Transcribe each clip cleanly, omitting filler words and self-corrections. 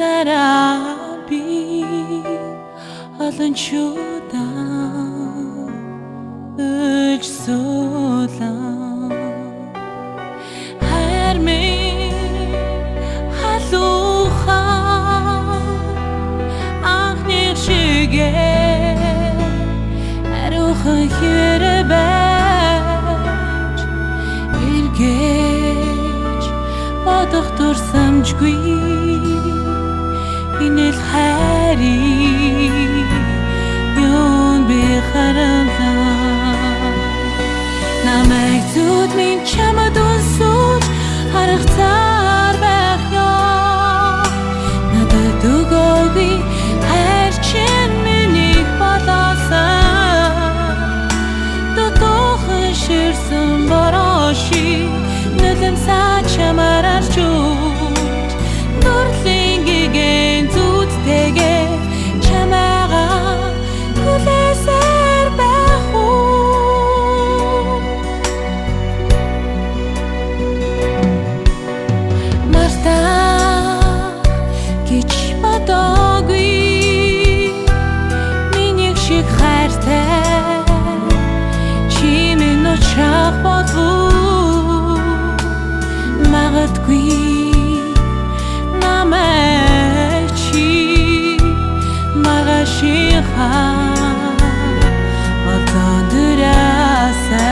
Sarabi Alın şudan Üç solan Her mi Haluha Ahnik şige Eruha yürübeç İlgeç Badık dursam cgui In الحاري يون بخرمها نمكتود من چمدون سوج هر اختار بخیار ندادو گوگی هر چین منیک بالاسم دو خشرسم براشی ندلم ساچم ارش جود دورتلینگی گن دیگه چماغا گل سر بخون مرتا گیچ بداگی مینیک شیک خرته چی منو چاق بادو مغد گوی شيخا غلطان دراسة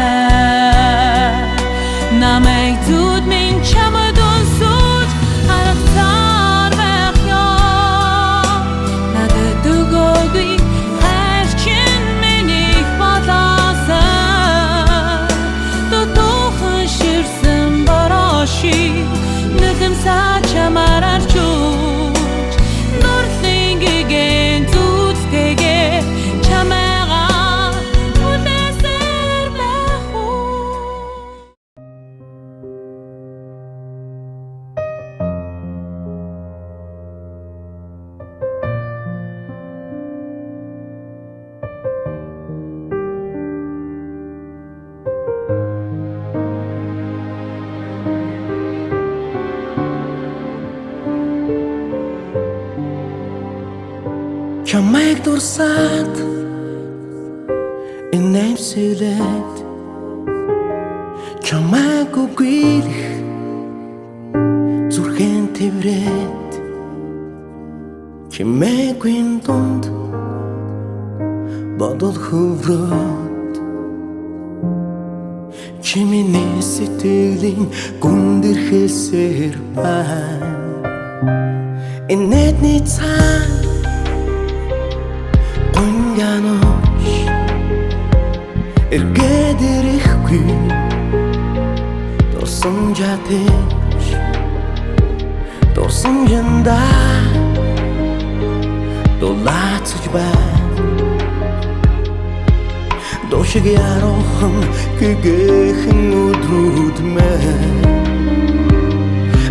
نمكتود من چمدون سوج هرختار بخيار ندادو گوگوی هرچین منیک بالاسم دو خشرسم براشی ندم ساچم ارر جوج دورتلینگی گن Чамайг дурсаад энэвсэлэд чамайг үгүйлэх зүрхэн тэврээд чимээгүй дунд бодол хөврөөд чимэний сэтгэлийн гүндэрхээсээр байна энэдний цаана Ганоч эргэдэрэхгүй дурсан жатэж дурсан жанда дулаацж байна дошиг ярохан гэгэхэн өдрүүд мэн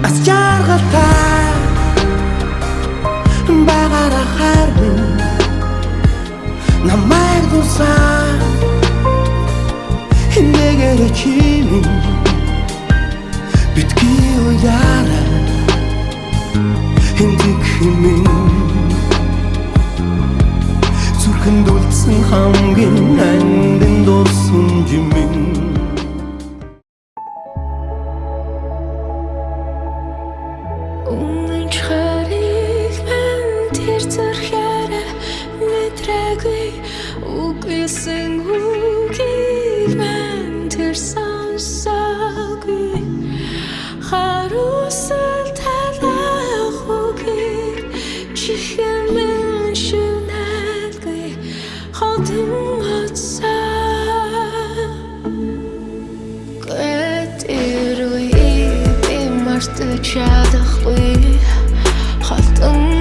ас жаргалтай багаараа харна намайг дурсаа нэгэр чимэн битгий уяара хинтик химэн зүрхэнд үлдсэн хамгийн андын дурсан жимэн Үгүйсэн үгийг мэн тэр сонсоогүй харуусал талах үгийг чихэмэн шүнэлгүй холдон хоцоо гэтэр үе би мартаж чадахгүй холдон